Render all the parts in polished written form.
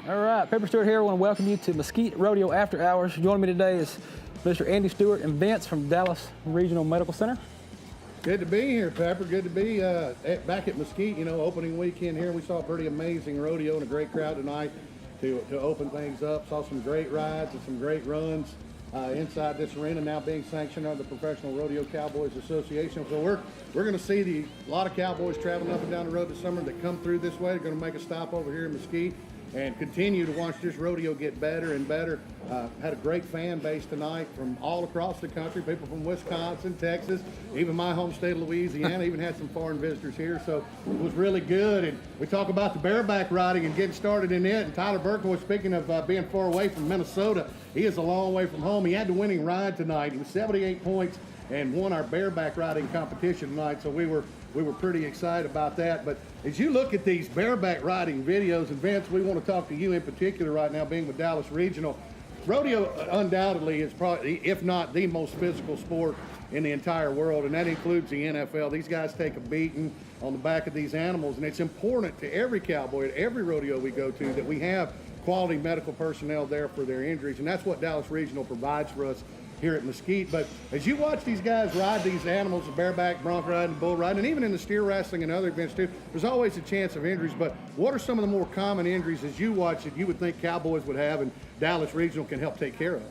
All right, Pepper Stewart here. I want to welcome you to Mesquite Rodeo After Hours. Joining me today is Mr. Andy Stewart and Vince from Dallas Regional Medical Center. Good to be here, Pepper. Good to be back at Mesquite. You know, opening weekend here. We saw a pretty amazing rodeo and a great crowd tonight to open things up. Saw some great rides and some great runs inside this arena, now being sanctioned under the Professional Rodeo Cowboys Association. So we're going to see a lot of cowboys traveling up and down the road this summer that come through this way. They're going to make a stop over here in Mesquite and continue to watch this rodeo get better and better. Had a great fan base tonight from all across the country, people from Wisconsin, Texas, even my home state of Louisiana, even had some foreign visitors here, so it was really good. And we talk about the bareback riding and getting started in it, and Tyler Burkowitz, speaking of being far away from Minnesota, he is a long way from home. He had the winning ride tonight. He was 78 points and won our bareback riding competition tonight, so we were pretty excited about that. But as you look at these bareback riding videos, and Vince, we want to talk to you in particular right now, being with Dallas Regional. Rodeo undoubtedly is probably, if not the most physical sport in the entire world, and that includes the NFL. These guys take a beating on the back of these animals, and it's important to every cowboy at every rodeo we go to that we have quality medical personnel there for their injuries, and that's what Dallas Regional provides for us here at Mesquite. But as you watch these guys ride these animals, the bareback, bronc riding, bull riding, and even in the steer wrestling and other events too, there's always a chance of injuries. But what are some of the more common injuries as you watch that you would think cowboys would have and Dallas Regional can help take care of?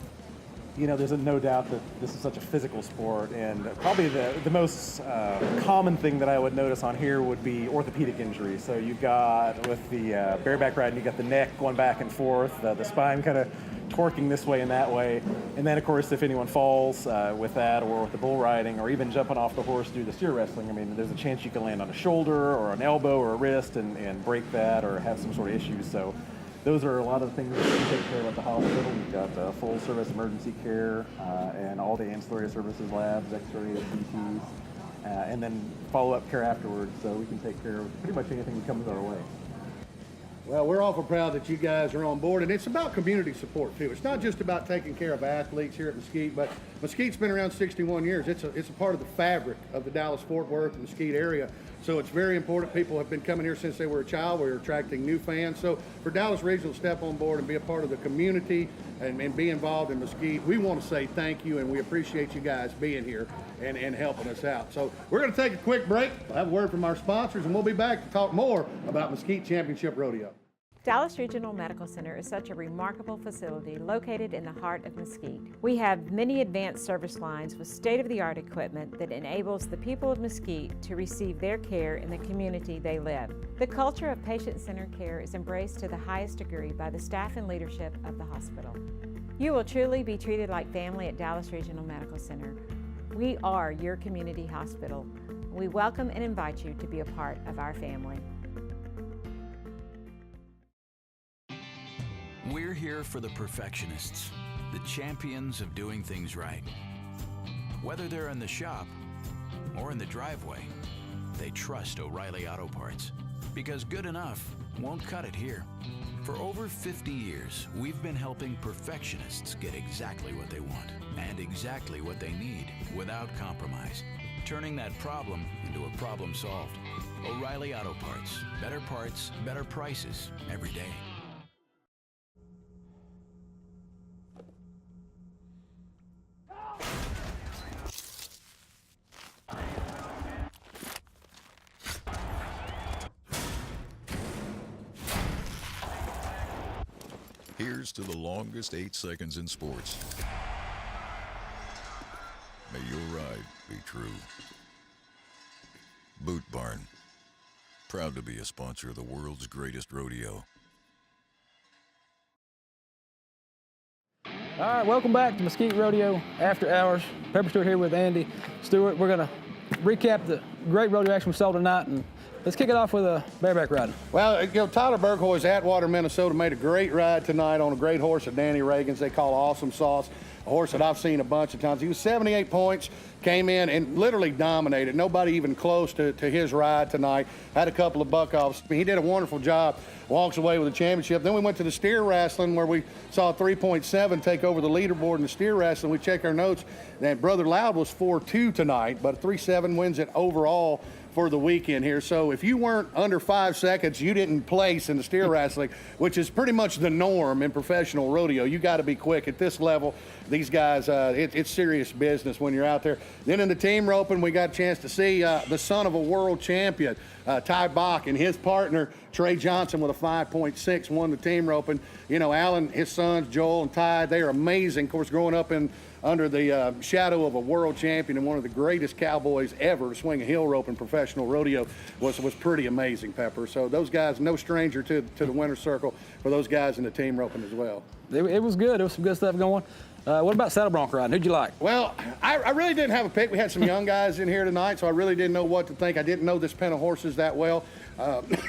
You know, there's no doubt that this is such a physical sport, and probably the most common thing that I would notice on here would be orthopedic injuries. So you've got, with the bareback riding, you got the neck going back and forth, the spine kind of torquing this way and that way, and then of course if anyone falls with that, or with the bull riding, or even jumping off the horse through the steer wrestling, I mean, there's a chance you can land on a shoulder or an elbow or a wrist and break that or have some sort of issues. So those are a lot of the things that we take care of at the hospital. We've got full service emergency care and all the ancillary services, labs, x-rays, CTs, and then follow-up care afterwards, so we can take care of pretty much anything that comes our way. Well, we're awful proud that you guys are on board, and it's about community support too. It's not just about taking care of athletes here at Mesquite, but Mesquite's been around 61 years. It's a part of the fabric of the Dallas-Fort Worth and Mesquite area. So it's very important. People have been coming here since they were a child. We're attracting new fans. So for Dallas Regional to step on board and be a part of the community and be involved in Mesquite, we want to say thank you, and we appreciate you guys being here and helping us out. So we're going to take a quick break. We'll have a word from our sponsors, and we'll be back to talk more about Mesquite Championship Rodeo. Dallas Regional Medical Center is such a remarkable facility located in the heart of Mesquite. We have many advanced service lines with state-of-the-art equipment that enables the people of Mesquite to receive their care in the community they live. The culture of patient-centered care is embraced to the highest degree by the staff and leadership of the hospital. You will truly be treated like family at Dallas Regional Medical Center. We are your community hospital. We welcome and invite you to be a part of our family. We're here for the perfectionists, the champions of doing things right. Whether they're in the shop or in the driveway, they trust O'Reilly Auto Parts, because good enough won't cut it here. For over 50 years, we've been helping perfectionists get exactly what they want and exactly what they need without compromise, turning that problem into a problem solved. O'Reilly Auto parts, better prices every day. Here's to the longest 8 seconds in sports. May your ride be true. Boot Barn, proud to be a sponsor of the world's greatest rodeo. All right, welcome back to Mesquite Rodeo After Hours. Pepper Stewart here with Andy Stewart. We're going to recap the great rodeo action we saw tonight, and let's kick it off with a bareback riding. Well, you know, Tyler Burkowitz, Atwater, Minnesota, made a great ride tonight on a great horse at Danny Reagan's. They call Awesome Sauce, a horse that I've seen a bunch of times. He was 78 points, came in and literally dominated. Nobody even close to his ride tonight. Had a couple of buck-offs. He did a wonderful job. Walks away with a championship. Then we went to the steer wrestling, where we saw 3.7 take over the leaderboard in the steer wrestling. We checked our notes, and Brother Loud was 4-2 tonight, but 3.7 wins it overall for the weekend here. So if you weren't under 5 seconds, you didn't place in the steer wrestling, which is pretty much the norm in professional rodeo. You got to be quick at this level. These guys, it's serious business when you're out there. Then in the team roping, we got a chance to see the son of a world champion, Ty Bach, and his partner, Trey Johnson, with a 5.6, won the team roping. You know, Alan, his sons, Joel and Ty, they are amazing. Of course, growing up under the shadow of a world champion and one of the greatest cowboys ever to swing a hill rope in professional rodeo was pretty amazing, Pepper. So those guys, no stranger to the winner's circle for those guys in the team roping as well. It was good. There was some good stuff going. What about saddle bronc riding? Who'd you like? Well, I really didn't have a pick. We had some young guys in here tonight, so I really didn't know what to think. I didn't know this pen of horses that well.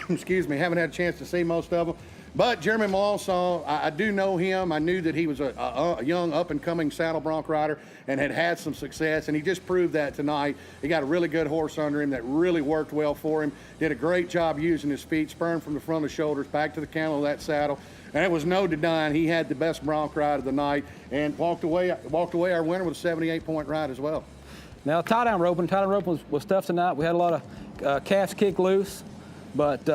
Excuse me, haven't had a chance to see most of them. But Jeremy Melanson, I do know him. I knew that he was a young, up-and-coming saddle bronc rider and had some success, and he just proved that tonight. He got a really good horse under him that really worked well for him. Did a great job using his feet, spurring from the front of the shoulders back to the cantle of that saddle. And it was no denying he had the best bronc ride of the night and walked away our winner with a 78-point ride as well. Now, tie-down roping was tough tonight. We had a lot of calves kick loose, but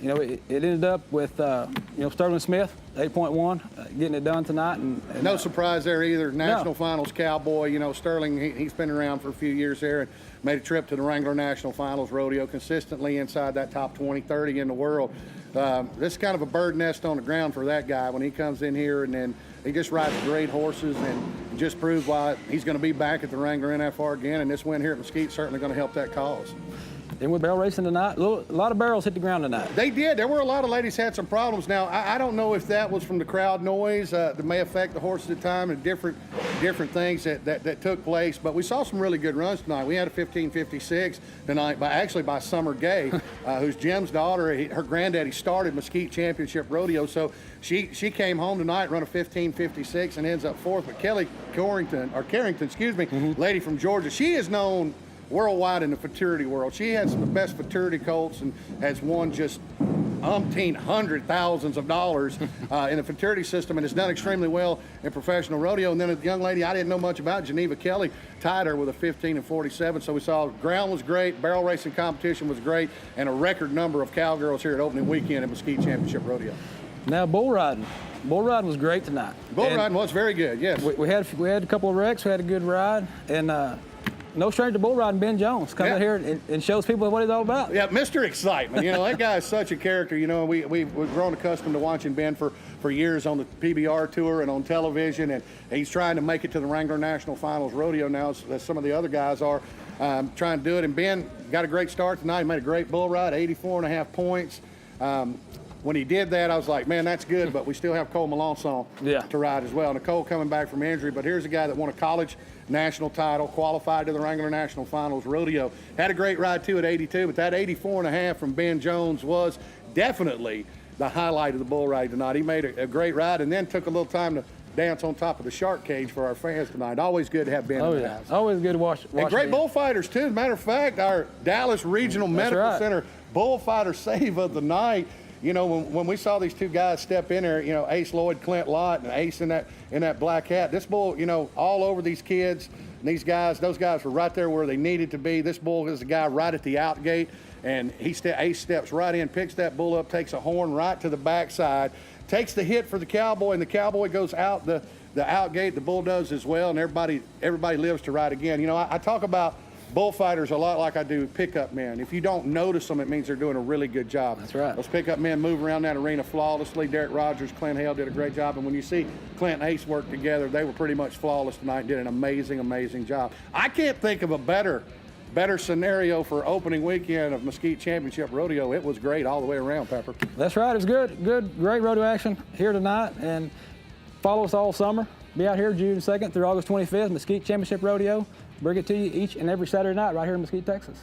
you know, it ended up with you know, Sterling Smith, 8.1, getting it done tonight. And no surprise there either. National No. Finals cowboy. You know, Sterling, he's been around for a few years there and made a trip to the Wrangler National Finals rodeo, consistently inside that top 20, 30 in the world. This is kind of a bird nest on the ground for that guy when he comes in here, and then he just rides great horses and just proved why he's going to be back at the Wrangler NFR again, and this win here at Mesquite is certainly going to help that cause. Then with barrel racing tonight, a lot of barrels hit the ground tonight. They did. There were a lot of ladies had some problems. Now, I don't know if that was from the crowd noise that may affect the horses at the time and different things that took place, but we saw some really good runs tonight. We had a 15.56 tonight by Summer Gay, who's Jim's daughter. Her granddaddy started Mesquite Championship Rodeo, so she came home tonight, run a 15.56 and ends up fourth. But Kelly Carrington, excuse me, lady from Georgia, she is known worldwide in the futurity world. She has some of the best futurity colts and has won just umpteen hundred thousands of dollars in the futurity system and has done extremely well in professional rodeo. And then a young lady I didn't know much about, Geneva Kelly, tied her with a 15.47. So we saw ground was great, barrel racing competition was great, and a record number of cowgirls here at opening weekend at Mesquite Championship Rodeo. Now bull riding. Bull riding was great tonight. Bull riding was very good, yes. We had a couple of wrecks. We had a good ride, and no stranger to bull riding, Ben Jones comes in here and shows people what he's all about. Yeah, Mr. Excitement. You know, that guy is such a character. You know, we've grown accustomed to watching Ben for years on the PBR tour and on television, and he's trying to make it to the Wrangler National Finals Rodeo now, as some of the other guys are trying to do it. And Ben got a great start tonight. He made a great bull ride, 84.5 points. When he did that, I was like, man, that's good, but we still have Cole Melanson to ride as well. Nicole coming back from injury, but here's a guy that won a college national title, qualified to the Wrangler National Finals Rodeo. Had a great ride, too, at 82, but that 84.5 from Ben Jones was definitely the highlight of the bull ride tonight. He made a great ride and then took a little time to dance on top of the shark cage for our fans tonight. Always good to have Ben in the house. Always good to watch and great Ben. bullfighters, too. As a matter of fact, our Dallas Regional Medical Center bullfighter save of the night. You know, when we saw these two guys step in there, you know, Ace Lloyd, Clint Lott, and Ace in that black hat, this bull, you know, all over these kids, and these guys, those guys were right there where they needed to be. This bull is the guy right at the out gate, and Ace steps right in, picks that bull up, takes a horn right to the backside, takes the hit for the cowboy, and the cowboy goes out the out gate. The bull does as well, and everybody lives to ride again. You know, I talk about bullfighters a lot like I do pickup men. If you don't notice them, it means they're doing a really good job. That's right. Those pickup men move around that arena flawlessly. Derek Rogers, Clint Hale did a great job. And when you see Clint and Ace work together, they were pretty much flawless tonight and did an amazing, amazing job. I can't think of a better scenario for opening weekend of Mesquite Championship Rodeo. It was great all the way around, Pepper. That's right. It was good, great rodeo action here tonight. And follow us all summer. Be out here June 2nd through August 25th, Mesquite Championship Rodeo. Bring it to you each and every Saturday night right here in Mesquite, Texas.